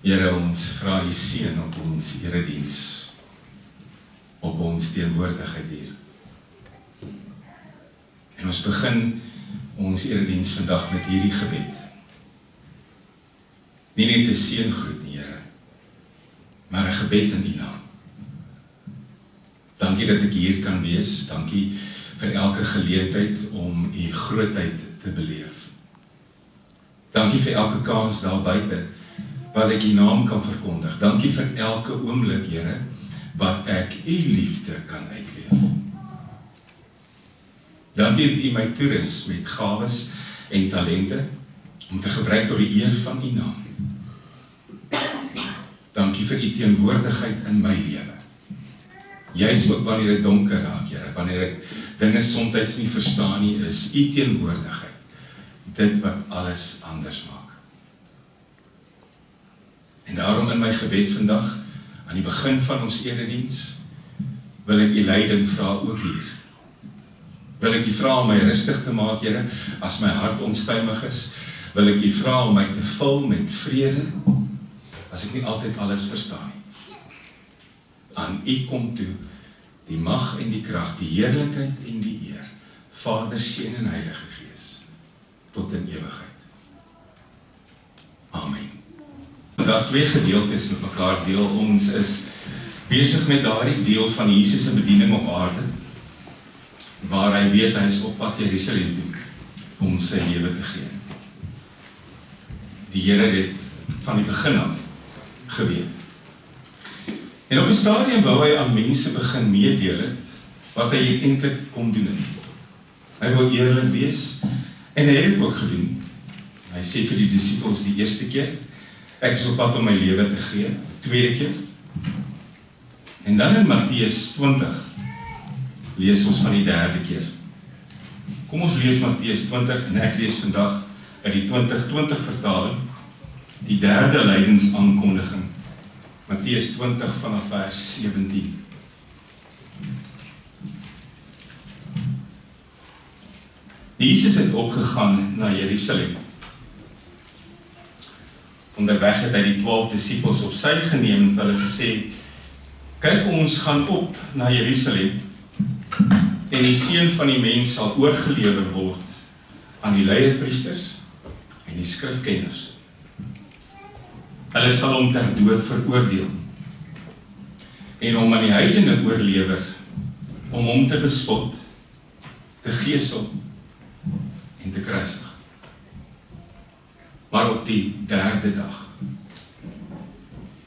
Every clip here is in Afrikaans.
Here, ons vra U seën op ons erediens, op ons teenwoordigheid hier. En ons begin ons erediens vandag met hierdie gebed. Nie net 'n seëngroet nie, Here, maar 'n gebed in U naam. Dankie dat ek hier kan wees, dankie vir elke geleentheid om U grootheid te beleef. Dankie vir elke kans daar buite, wat ek U naam kan verkondig. Dankie vir elke oomblik, Here, wat ek U liefde kan uitleef. Dankie dat U my toerus met gawes en talente, om te gebruik tot die eer van U naam. Dankie vir U teenwoordigheid in my lewe. Juis ook wanneer dit donker raak, Here, wanneer ek dinge soms nie verstaan nie, is U teenwoordigheid dit wat alles anders maak. En daarom in my gebed vandag, aan die begin van ons erediens, wil ek U leiding vra ook hier. Wil ek U vra om my rustig te maak, Here, as my hart onstuimig is, wil ek U vra om my te vul met vrede, as ek nie altyd alles verstaan nie. Aan U kom toe die mag en die krag, die heerlikheid en die eer, Vader, Seun en Heilige Gees, tot in ewigheid. Amen. Vandag 2 gedeeltes met mekaar deel. Ons is besig met daardie deel van Jesus se bediening op aarde, waar hy weet hy is op pad Jerusalem toe, om sy lewe te gee. Die Here het dit van die begin af geweet. En op 'n stadium wou hy aan mense begin meedeel het, wat hy hier eintlik kom doen het. Hy wou eerlik wees, en hy het dit ook gedoen. Hy sê vir die disippels die eerste keer, ek is op pad om my lewe te gee, tweede keer. En dan in Matteus 20, lees ons van die derde keer. Kom ons lees Matteus 20, en ek lees vandag uit die 2020 vertaling, die derde lydingsaankondiging, Matteus 20 vanaf vers 17. Jesus het opgegaan na Jerusalem. Onderweg het hy die 12 disippels op sy geneem en vir hulle gesê, kyk, ons gaan op na Jerusalem, en die seun van die mens sal oorgelewer word aan die leierpriesters en die skrifkenners. Hulle sal hom ter dood veroordeel en hom aan die heidene oorlewer om hom te bespot, te gesel en te kruisig. Maar op die derde dag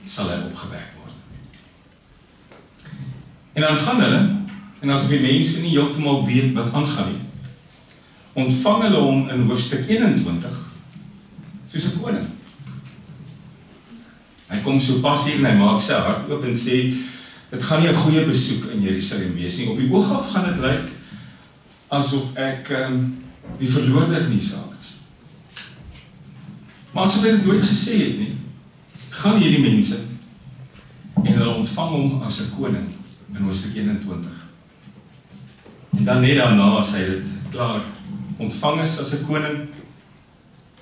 sal hy opgewek word. En dan gaan hulle, en asof die mense nie heeltemal weet wat aangaan nie, ontvang hulle hom in hoofstuk 21 soos 'n koning. Hy kom so pas hier en hy maak sy hart oop en sê, dit gaan nie 'n goeie besoek in Jerusalem wees nie. Op die oog af gaan dit lyk asof ek die verloorder in die saak is. Maar asof hy dit nooit gesê het nie, gaan hierdie mense en hulle ontvang hom as 'n koning in hoofstuk 21. En dan net daarna, as hy dit klaar ontvang is as 'n koning,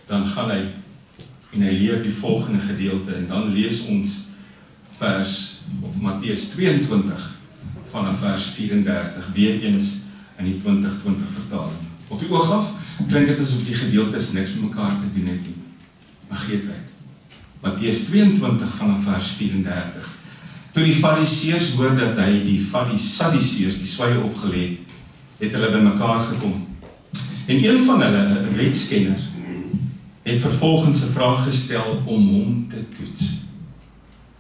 dan gaan hy en hy leer die volgende gedeelte, en dan lees ons Matteus 22 vanaf vers 34, weer eens in die 2020 vertaling. Op die oog af klink dit asof die gedeeltes niks met mekaar te doen het nie, maar gee tyd. Matteus 22 vanaf vers 34. Toe die Fariseërs hoor dat hy die Sadduseërs die swye opgelê het, het hulle bymekaar gekom. En een van hulle, 'n wetskenner, het vervolgens 'n vraag gestel om hom te toets.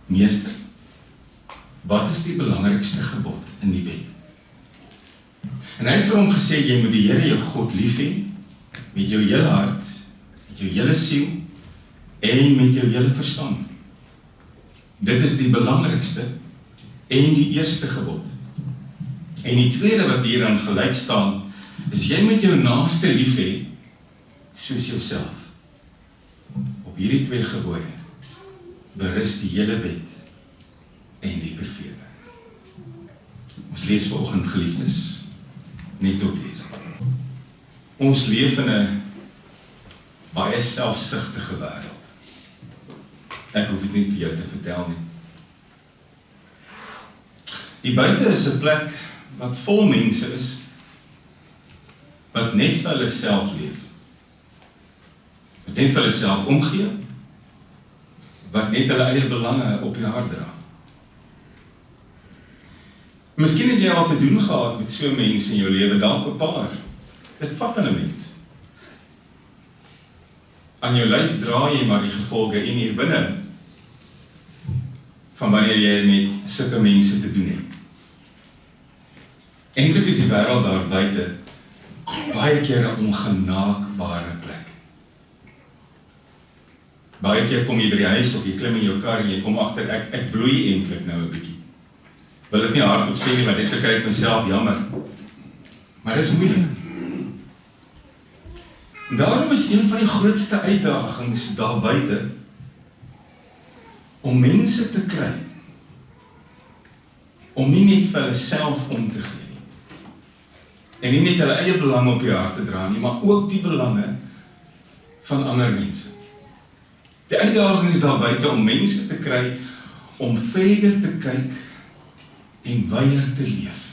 Meester, wat is die belangrikste gebod in die wet? En hy het vir hom gesê, jy moet die Here jou God lief hê, met jou hele hart, met jou hele siel, en met jou hele verstand. Dit is die belangrikste en die eerste gebod. En die tweede wat hieraan gelyk staan, is jy moet jou naaste lief hê, soos jouself. Op hierdie 2 gebooie berus die hele wet en die profete. Ons lees vanoggend, geliefdes, net tot hier. Ons leef in 'n baie selfsugtige wêreld. Ek hoef dit nie vir jou te vertel nie. Die buite is 'n plek wat vol mense is, wat net vir hulle self leef. Wat net vir hulle self omgee, wat net hulle eie belange op die hart dra. Miskien het jy al te doen gehad met so mense in jou lewe, dalk 'n paar. Dit vat aan 'n mens. Aan jou lyf dra jy maar die gevolge en hier binne van wanneer jy met sulke mense te doen het. Eintlik is die wêreld daar buite baie keer 'n ongenaakbare plek. Baie keer kom jy by die huis of jy klim in jou kar en jy kom agter ek bloei eintlik nou 'n bietjie. Wil dit nie hardop sê nie, want dit kry ek myself jammer. Maar dit is moeilik. Daarom is een van die grootste uitdagings daar buite om mense te kry, om nie net vir hulle self om te gee nie, en nie net hulle eie belang op die hart te dra nie, maar ook die belange van ander mense. Die uitdaging is daar buite om mense te kry, om verder te kyk en wyer te leef.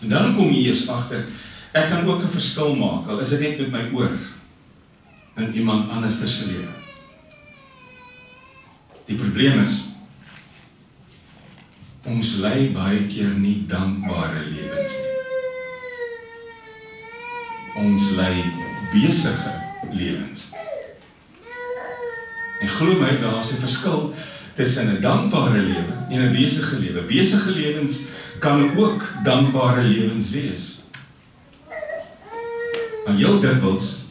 En dan kom jy eers agter, ek kan ook 'n verskil maak, al is dit net met my oor, in iemand anders se lewe. Die probleem is, ons lei baie keer nie dankbare lewens nie. Ons lei besige lewens. En glo my, daar is 'n verskil tussen 'n dankbare lewe en 'n besige lewe. Besige lewens kan ook dankbare lewens wees. Maar jou dikwels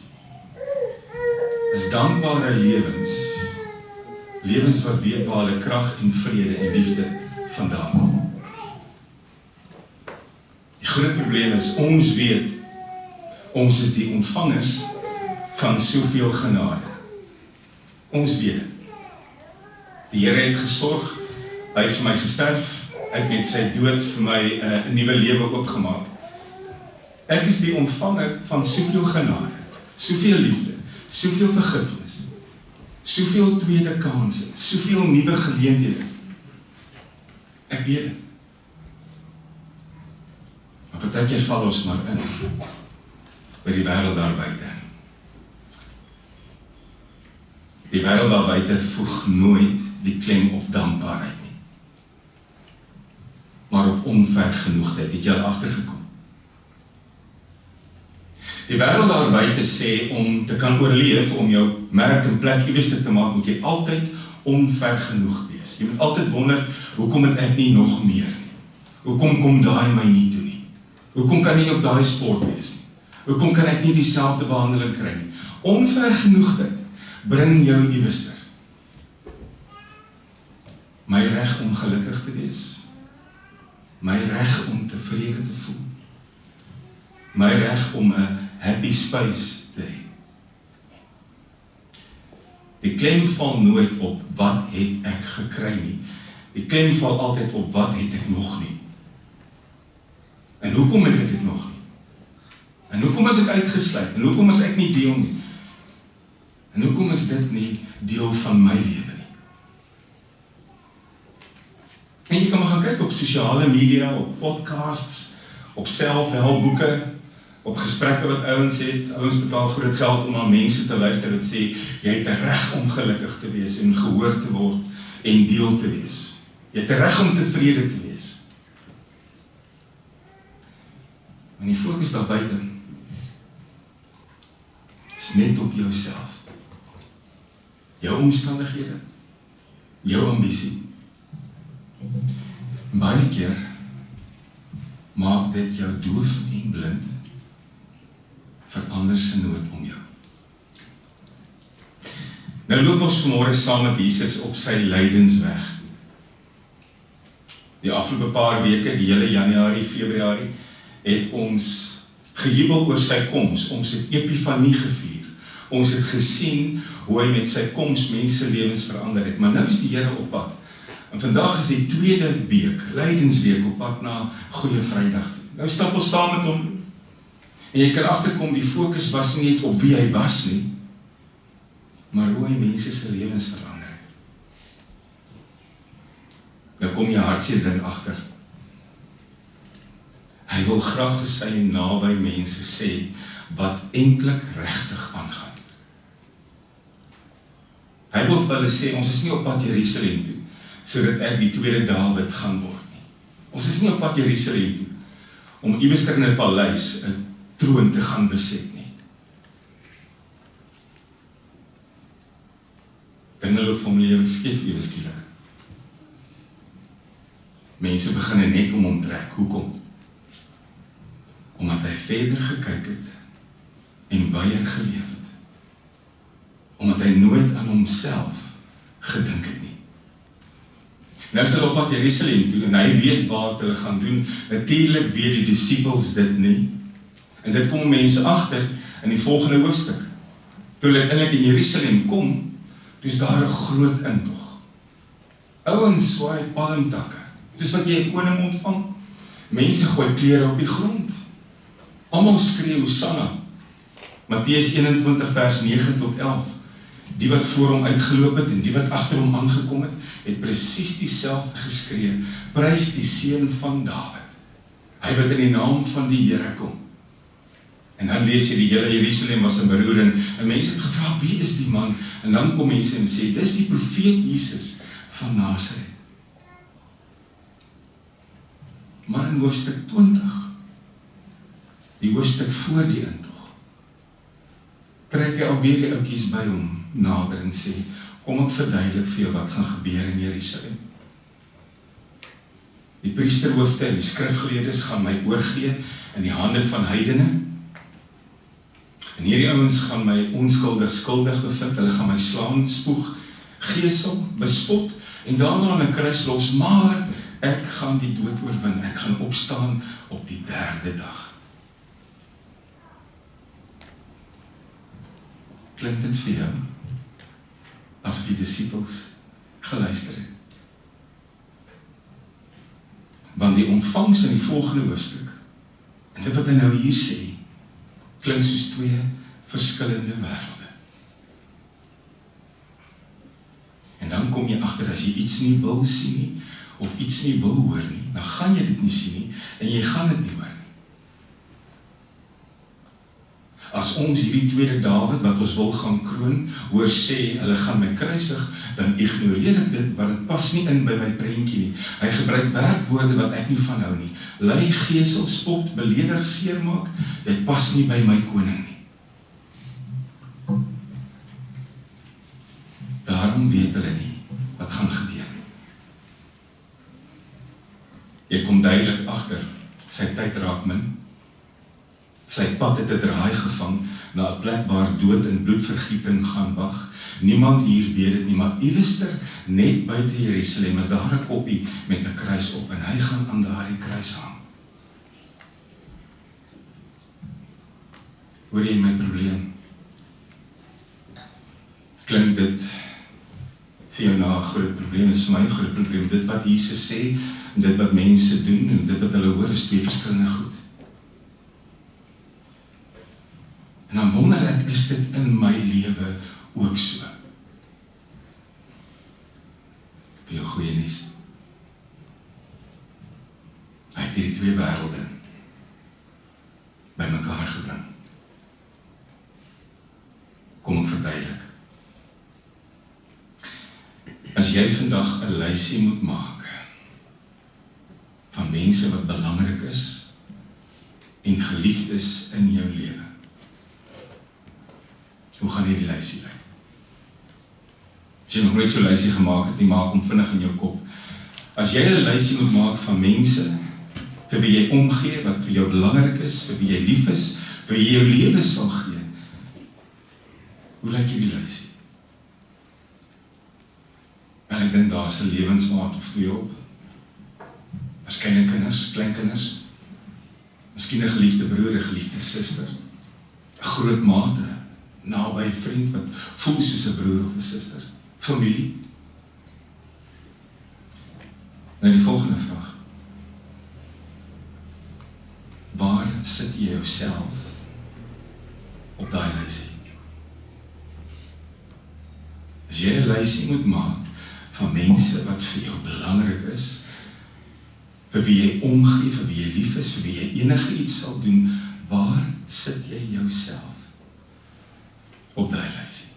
is dankbare lewens wat weet waar hulle krag en vrede en liefde vandaan kom. Die groot probleem is, ons weet, ons is die ontvangers van soveel genade. Ons weet dit. Die Here het gesorg, hy het vir my gesterf, hy het met sy dood vir my 'n nuwe lewe oopgemaak. Ek is die ontvanger van soveel genade, soveel liefde, soveel vergifnis, soveel tweede kanse, soveel nuwe geleenthede. Ek weet dit. Maar partykeer val ons maar in by die wêreld daar buite. Die wêreld daar buite voeg nooit die klem op dankbaarheid nie, maar op onvergenoegdheid. Het jy al agtergekom? Die wêreld daar buite sê, om te kan oorleef, om jou merk en plek iewers te maak, moet jy altyd onvergenoegd wees. Jy moet altyd wonder, hoekom het ek nie nog meer nie? Hoekom kom daai my nie toe nie? Hoekom kan nie op daai sport wees nie? Hoekom kan ek nie dieselfde behandeling kry nie? Onvergenoegdheid bring jou iewers. My reg om gelukkig te wees, my reg om tevrede te voel, my reg om 'n happy space te hê. Die klem val nooit op wat het ek gekry nie. Die klem val altyd op wat het ek nog nie. En hoekom het ek dit nog nie? En hoekom is ek uitgesluit? En hoekom is ek nie deel nie? En hoekom is dit nie deel van my lewe nie? En jy kan maar gaan kyk op sosiale media, op podcasts, op selfhelpboeke, op gesprekke wat ouens het. Ouens betaal groot geld om aan mense te luister wat sê, jy het 'n reg om gelukkig te wees en gehoor te word en deel te wees. Jy het 'n reg om tevrede te wees. En die fokus daar buite is net op jouself. Jou omstandighede, jou ambisie. En baie keer maak dit jou doof en blind vir ander se nood om jou. Nou loop ons vanmôre saam met Jesus op sy lydensweg. Die afgelope paar weke, die hele Januarie, Februarie, het ons gejubel oor sy koms. Ons het Epifanie gevier. Ons het gesien hoe hy met sy koms mense lewens verander het. Maar nou is die Here op pad. En vandag is die tweede week, lydensweek, op pad na Goeie Vrydag toe. Nou stap ons saam met hom. En jy kan agterkom, die fokus was nie net op wie hy was nie, maar hoe hy mense se lewens verander het. Nou kom jy hartseer ding agter. Hy wil graag vir sy naby mense sê, wat eintlik regtig aangaan. Hy wil vir hulle sê, ons is nie op pad Jerusalem toe, sodat ek die tweede Dawid gaan word nie. Ons is nie op pad Jerusalem toe, om iewers in 'n paleis 'n troon te gaan beset nie. Dinge loop van lewe skief ewe skielik. Mense begin net om hom trek. Hoekom? Omdat hy verder gekyk het en weier geleef het. Omdat hy nooit aan homself gedink het nie. Nou is hulle op pad Jerusalem toe en hy weet wat hulle gaan doen. Natuurlik weet die disippels dit nie. En dit kom mense agter in die volgende hoofstuk. Toe hulle uiteindelik in Jerusalem kom, dus daar 'n groot intog. Ouens swaai palmtakke, soos wat jy 'n koning ontvang. Mense gooi klere op die grond. Almal skree Hosanna. Matteus 21 vers 9 tot 11. Die wat voor hom uitgeloop het en die wat agter hom aangekom het, het presies dieselfde geskree. Prys die seun van Dawid. Hy wat in die naam van die Here kom. En dan lees jy die hele Jerusalem was in beroering en mense het gevra, wie is die man? En dan kom mense en sê, dis die profeet Jesus van Nasaret. Maar in hoofstuk 20, die hoofstuk voor die intog, trek hy alweer die ouetjies by hom nader en sê, kom ek verduidelik vir jou wat gaan gebeur in Jerusalem. Die priesterhoofde en die skrifgeleerdes gaan my oorgee in die hande van heidene. En hierdie ouens gaan my onskuldig skuldig bevind, hulle gaan my slaan, spoeg, gesel, bespot en daarna aan 'n kruis los, maar ek gaan die dood oorwin, ek gaan opstaan op die 3de dag. Klink dit vir jou asof die disippels geluister het? Want die ontvangs in die volgende hoofstuk, en dit wat hy nou hier sê, klink soos twee verskillende wêrelde. En dan kom jy agter, as jy iets nie wil sien nie, of iets nie wil hoor nie, dan gaan jy dit nie sien nie, en jy gaan dit nie hoor nie. As ons hierdie tweede Dawid, wat ons wil gaan kroon, hoor sê, hulle gaan my kruisig, dan ignoreer ek dit, want het pas nie in by my prentjie nie. Hy gebruik werkwoorde wat ek nie van hou nie. Lei, gesel, spot, beledig, seermaak, dit pas nie by my koning nie. Daarom weet hulle nie wat gaan gebeur nie. Jy kom duidelik agter, sy tyd raak min. Sy pad het 'n draai gevang na 'n plek waar dood en bloedvergieting gaan wag. Niemand hier weet dit nie, maar iewester net buite Jerusalem is daar 'n koppie met 'n kruis op en hy gaan aan daardie kruis hang. Hoor jy my probleem? Klink dit vir jou na 'n groot probleem? Dit is vir my 'n groot probleem. Dit wat Jesus sê en dit wat mense doen en dit wat hulle hoor is twee verskillende goed. En dan wonder ek, is dit in my lewe ook so? Vir jou goeie nuus. Hy het hierdie twee wêrelde by mekaar gebring. Kom ek verduidelik. As jy vandag 'n lysie moet maak van mense wat belangrik is en geliefd is in jou lewe, hoe gaan hierdie lysie lyk? As jy nog nooit so lysie gemaak het, nie maak hom vinnig in jou kop. As jy 'n lysie moet maak van mense vir wie jy omgee, wat vir jou belangrik is, vir wie jy lief is, vir wie jy jou lewe sal gee, hoe lyk hierdie lysie? En ek dink daar is 'n lewensmaat of twee op. Waarskynlik kinders, kleinkinders, miskien 'n geliefde broer, 'n geliefde suster, 'n groot maat, naby vriend wat voel soos 'n broer of 'n suster, familie. Nou die volgende vraag. Waar sit jy jouself op daai lysie? As jy 'n lysie moet maak van mense wat vir jou belangrik is, vir wie jy omgee, vir wie jy lief is, vir wie jy enige iets sal doen, waar sit jy jouself op daai lysie?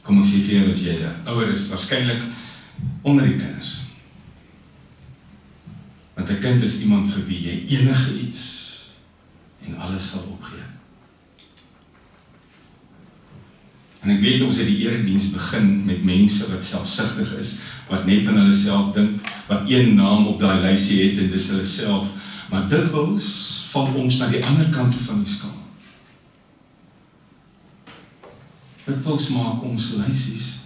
Kom ek sê vir jou, as jy 'n ouer is, waarskynlik onder die kinders. Want 'n kind is iemand vir wie jy enige iets en alles sal opgee. En ek weet ons het die erediens begin met mense wat selfsugtig is, wat net aan hulle self dink, wat een naam op daai lysie het en dis hulle self, maar dikwels val ons na die ander kant toe van die skaal. Dikwels maak ons lysies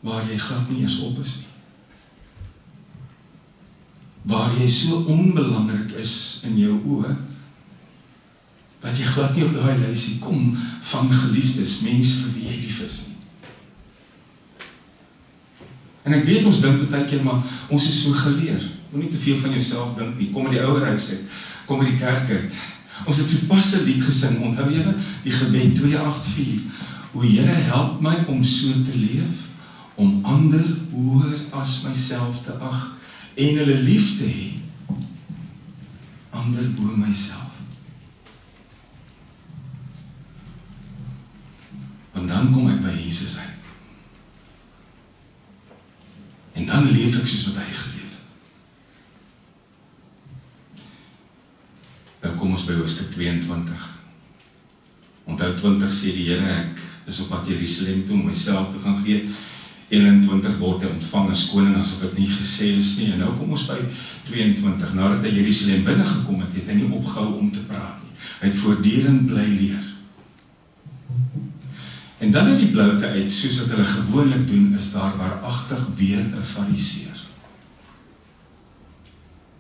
waar jy glad nie eens op is nie. Waar jy so onbelangrik is in jou oë, dat jy glad nie op daai lysie kom van geliefdes, mense vir wie jy lief is nie. En ek weet ons dink baie keer, maar ons is so geleer. Moet nie te veel van jouself dink nie. Kom in die ouerhuis uit, kom in die kerk uit. Ons het sopas 'n lied gesing, onthou julle? Die gebed 284. O Here, help my om so te leef, om ander hoër as myself te ag en hulle lief te hê, ander bo myself. Want dan kom ek by Jesus uit. En dan leef ek soos wat hy geleef het. Nou kom ons by hoofstuk 22. Onthou 20 sê die Here, ek is op pad Jerusalem toe om myself te gaan gee. 21 word hy ontvang as koning asof dit nie gesê is nie. En nou kom ons by 22. Nadat hy Jerusalem binne gekom het, het hy nie opgehou om te praat nie. Hy het voortdurend bly leer. En dan in die bloute uit, soos wat hulle gewoonlik doen, is daar waaragtig weer 'n fariseer.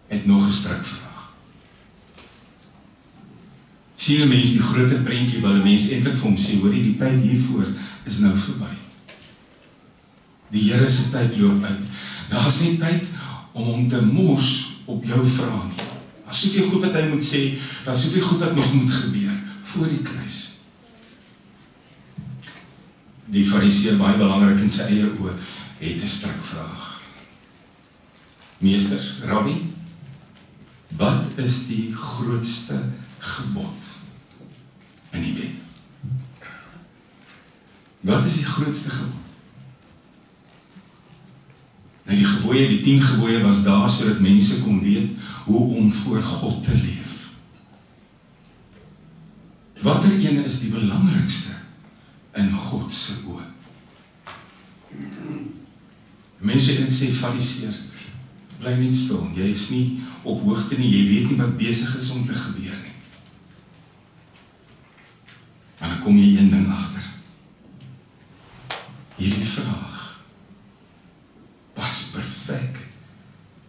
Het nog 'n strikvraag. Sien 'n mens die groter prentjie, wil 'n mens eintlik vir hom sê, hoorie, die tyd hiervoor is nou verby. Die Here se tyd loop uit. Daar is nie tyd om hom te mors op jou vrae nie. Daar is soveel goed wat hy moet sê, daar is soveel goed wat nog moet gebeur voor die kruis. Die fariseer, baie belangrik in sy eie oë, het 'n strikvraag. Meester, Rabbi, wat is die grootste gebod in die wet? Wat is die grootste gebod? Nou die gebooie, die 10 gebooie was daar sodat mense kon weet hoe om voor God te leef. Watter een is die belangrikste in God se oë? Mense en ek sê, fariseer, bly net stil, jy is nie op hoogte nie, jy weet nie wat besig is om te gebeur nie. En dan kom jy een ding agter. Hierdie vraag pas perfek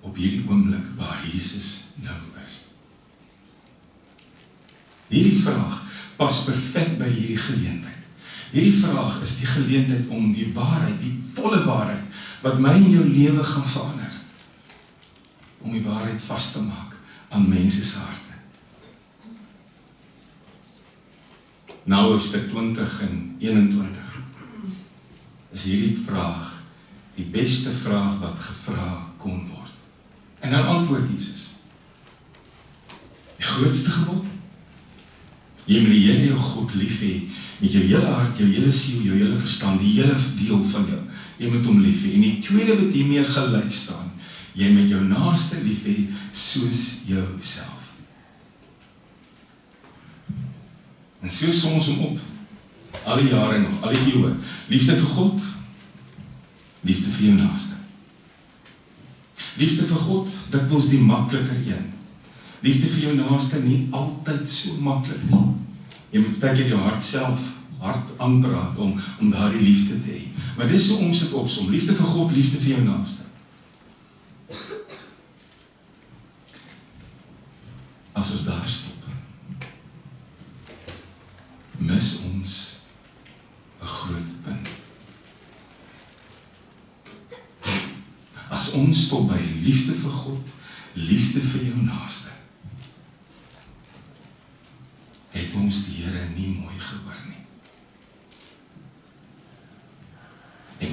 op hierdie oomblik waar Jesus nou is. Hierdie vraag pas perfek by hierdie geleentheid. Hierdie vraag is die geleentheid om die waarheid, die volle waarheid, wat my en jou lewe gaan verander, om die waarheid vas te maak aan mense se harte. Nou hoofstuk 20 en 21 is hierdie vraag die beste vraag wat gevra kon word. En dan antwoord Jesus. Die grootste gebod? Jy moet die Here jou God lief hê met jou hele hart, jou hele siel, jou hele verstand, die hele deel van jou. Jy moet hom lief hê. En die tweede wat hiermee gelyk staan, jy moet jou naaste lief hê soos jouself. En so som ons hom op, al die jare nog, al die eeue, liefde vir God, liefde vir jou naaste. Liefde vir God, dit was die makliker een. Liefde vir jou naaste nie altyd so maklik nie. Jy moet baie keer jou hart self hard aanpraat om daardie liefde te hê. Maar dis so ons dit opsom, liefde vir God, liefde vir jou naaste. As ons daar stop, mis ons 'n groot punt. As ons stop by liefde vir God, liefde vir jou naaste, het ons die Here nie mooi gehoor nie.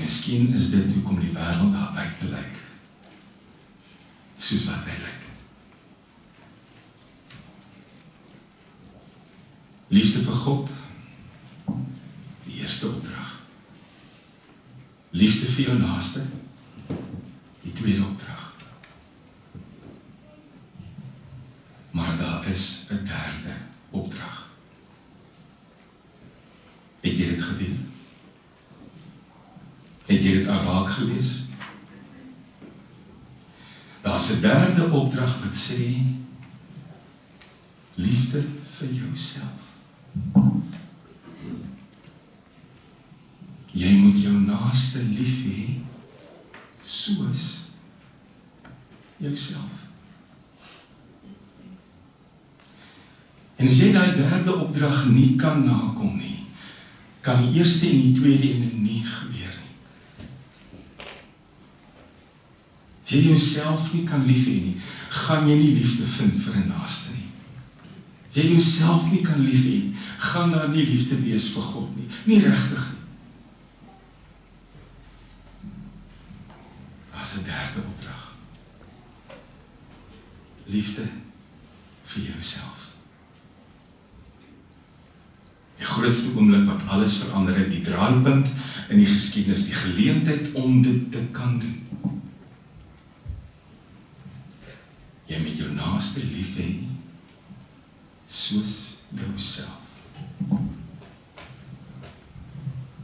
miskien is dit hoekom die wêreld daar buite lyk, soos wat hy lyk. Liefde vir God, die eerste opdrag. Liefde vir jou naaste, die tweede opdrag. Maar daar is 'n derde opdrag. Het jy dit geweet? Het jy dit al raak gelees? Daar's 'n derde opdrag wat sê, liefde vir jouself. Jy moet jou naaste lief hê, soos jouself. En as jy daai derde opdrag nie kan nakom nie, kan die eerste en die tweede ene nie gebeur nie. As jy jouself nie kan lief hê nie, gaan jy nie liefde vind vir 'n naaste nie. As jy jouself nie kan lief hê nie, gaan daar nie liefde wees vir God nie. Nie regtig nie. As 'n derde opdrag. Liefde vir jouself. Die grootste oomblik wat alles verander het, die draaipunt in die geskiedenis, die geleentheid om dit te kan doen. Jy moet jou naaste lief hê, soos jouself.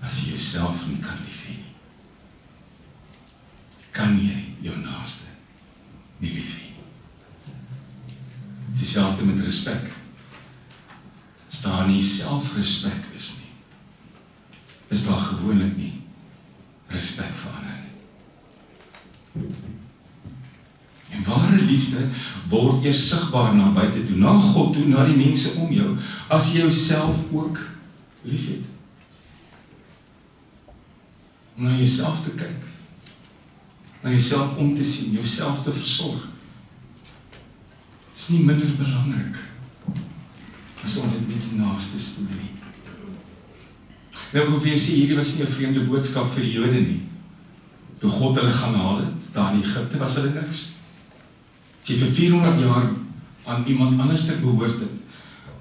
As jy jouself nie kan lief hê nie, kan jy jou naaste nie lief hê. Dit is dieselfde met respek. As daar nie selfrespek is nie, is daar gewoonlik nie respek vir ander nie. En ware liefde word eers sigbaar na buite toe, na God toe, na die mense om jou, as jy jouself ook lief het. Om na jouself te kyk, na jouself om te sien, jouself te versorg, is nie minder belangrik as om dit met die naastes te doen. Nou, ek wil vir jou sê, hierdie was nie 'n vreemde boodskap vir die Jode nie. Toe God hulle gaan haal het, daar in Egipte, was hulle niks. As jy vir 400 jaar aan iemand anders te behoort het,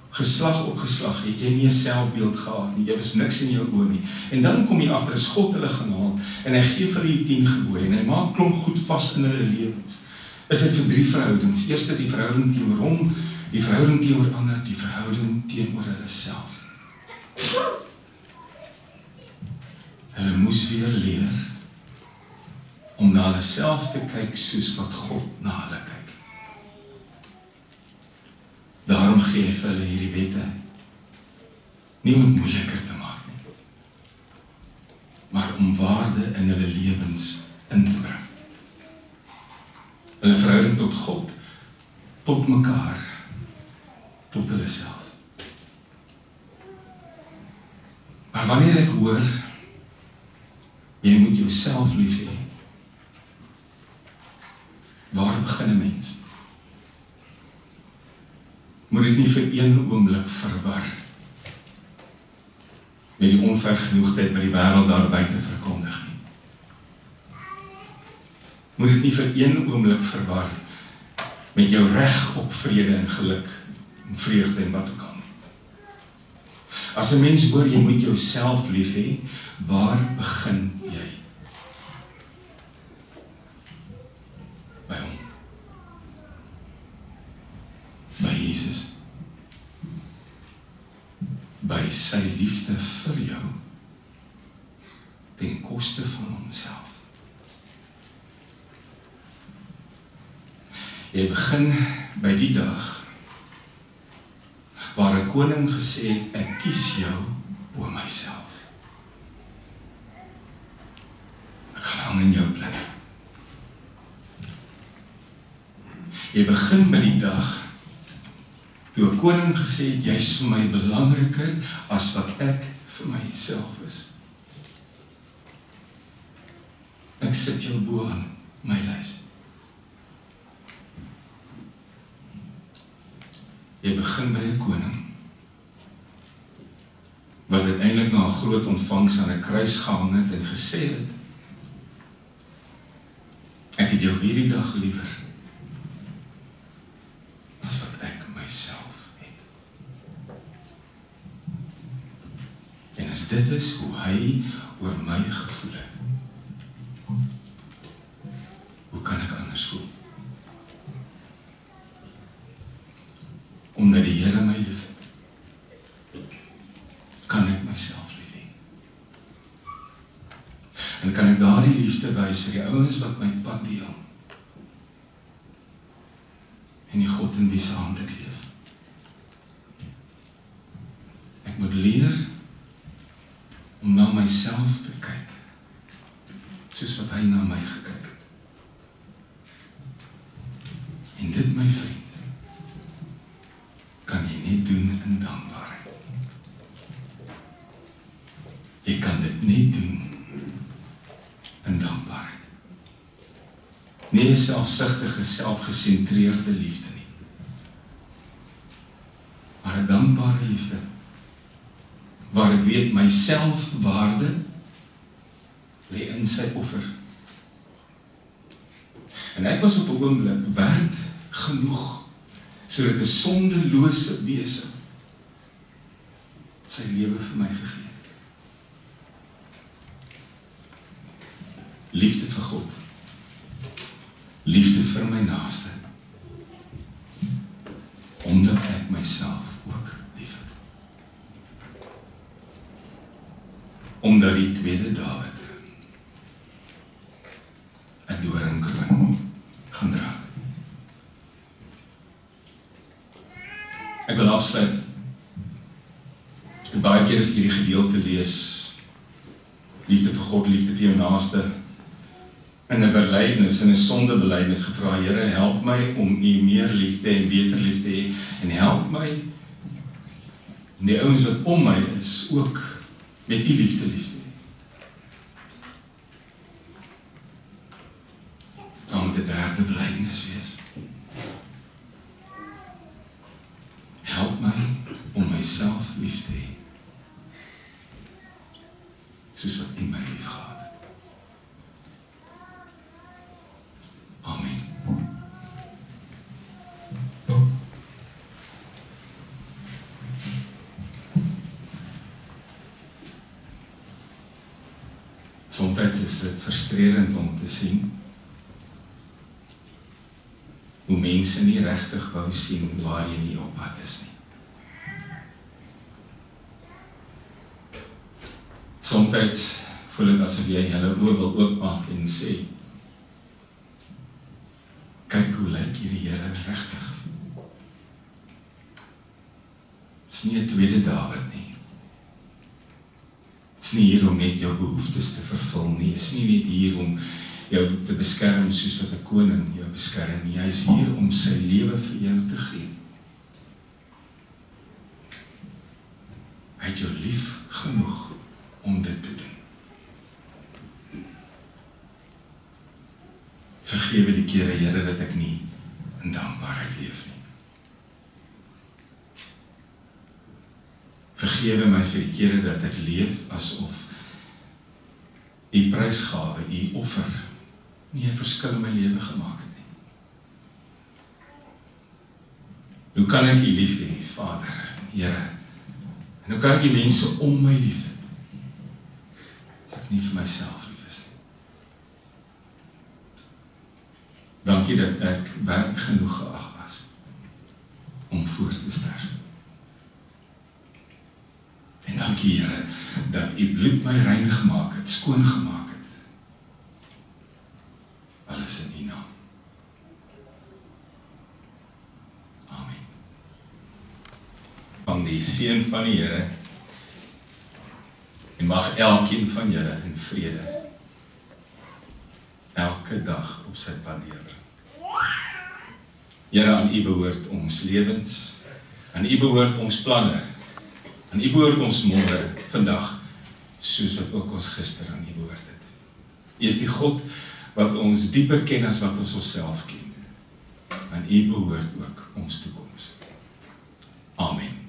geslag op geslag, het jy nie 'n selfbeeld gehad nie, jy was niks in jou oë nie. En dan kom jy agter, as God hulle gaan haal, en hy gee vir hulle die 10 gebooie, en hy maak klomp goed vas in hulle lewens. Is dit vir 3 verhoudings. Eerste die verhouding teenoor hom, die verhouding teenoor ander, die verhouding teenoor hulle self. Hulle moes weer leer om na hulle self te kyk soos wat God na hulle kyk. Daarom gee hy vir hulle hierdie wette, nie om het moeiliker te maak nie, maar om waarde in hulle lewens in te bring. Hulle verhouding tot God, tot mekaar, tot hulle self. Maar wanneer ek hoor, jy moet jouself lief hê, waar begin 'n mens? Moet dit nie vir een oomblik verwar met die onvergenoegdheid met die wêreld daar buite verkondig nie. Moet dit nie vir een oomblik verwar met jou reg op vrede en geluk en vreugde en wat ook al nie. As 'n mens hoor, jy moet jouself lief hê, waar begin jy? By hom. By Jesus. By sy liefde vir jou, ten koste van homself. Jy begin by die dag waar 'n koning gesê het, ek kies jou bo myself. Ek gaan hang in jou plek. Jy begin by die dag toe 'n koning gesê het, jy is vir my belangriker as wat ek vir myself is. Ek sit jou bo aan my lys. Jy begin by 'n koning wat uiteindelik na 'n groot ontvangs aan 'n kruis gehang het en gesê het, Ek het jou hierdie dag liewer as wat ek myself het. En as dit is hoe hy oor my gevoel het, hoe kan ek anders voel? Omdat die Here my lief het, kan ek myself lief hê. En kan ek daardie liefde wys vir die ouens wat my pad deel, en die God in wie se hand ek leef. Ek moet leer om na myself te kyk, soos wat hy na my gekyk het. En dit, my vriend, kan jy net doen in dankbaarheid. Jy kan dit net doen in dankbaarheid. Nie 'n selfsugtige, selfgesentreerde liefde nie, maar 'n dankbare liefde, waar ek weet my selfwaarde lê in sy offer. En ek was op 'n oomblik werd genoeg, sodat 'n sondelose wese sy lewe vir my gegee het. Liefde vir God, liefde vir my naaste, omdat ek myself ook lief het. Omdat die tweede Dawid 'n doringkroon gaan dra. Ek wil afsluit. Baie keer as ek hierdie gedeelte lees, liefde vir God, liefde vir jou naaste, in 'n belydenis, in 'n sondebelydenis gevra, Here, help my om U meer lief te hê en beter lief te hê, en help my om die ouens wat om my is, ook met U liefde lief te hê. Dan moet 'n derde belydenis wees. Help my om myself lief te hê, soos wat U my lief gehad het. Amen. Soms is dit frustrerend om te sien hoe mense nie regtig wou sien waar jy nie op pad is nie. Soms voel dit asof jy hulle oë wil oopmaak en sê, kyk hoe lyk hierdie Here regtig. Dit is nie 'n tweede Dawid nie. Dit is nie hier om net jou behoeftes te vervul nie. Dit is nie net hier om jou te beskerm soos wat 'n koning jou beskerm nie. Hy is hier om sy lewe vir jou te gee. Hy het jou lief genoeg om dit te doen. Vergewe die kere, Here, dat ek nie in dankbaarheid leef nie. Vergewe my vir die kere dat ek leef asof U prysgawe, U offer, nie 'n verskil in my lewe gemaak het nie. Hoe kan ek U lief hê, Vader, Here? En hoe kan ek die mense om my lief hê, as ek nie vir myself lief is nie? Dankie dat ek werd genoeg geag was om voor te sterf. En dankie, Here, dat U bloed my rein gemaak het, skoon gemaak het. Alles in U naam. Amen. Van die seën van die Here, en mag elkeen van julle in vrede elke dag op sy pad deurbring. Here, aan U behoort ons lewens, aan U behoort ons planne, aan U behoort ons môre, vandag, soos wat ook ons gister aan U behoort het. U is die God wat ons dieper ken as wat ons onsself ken. Aan U behoort ook ons toekoms. Amen.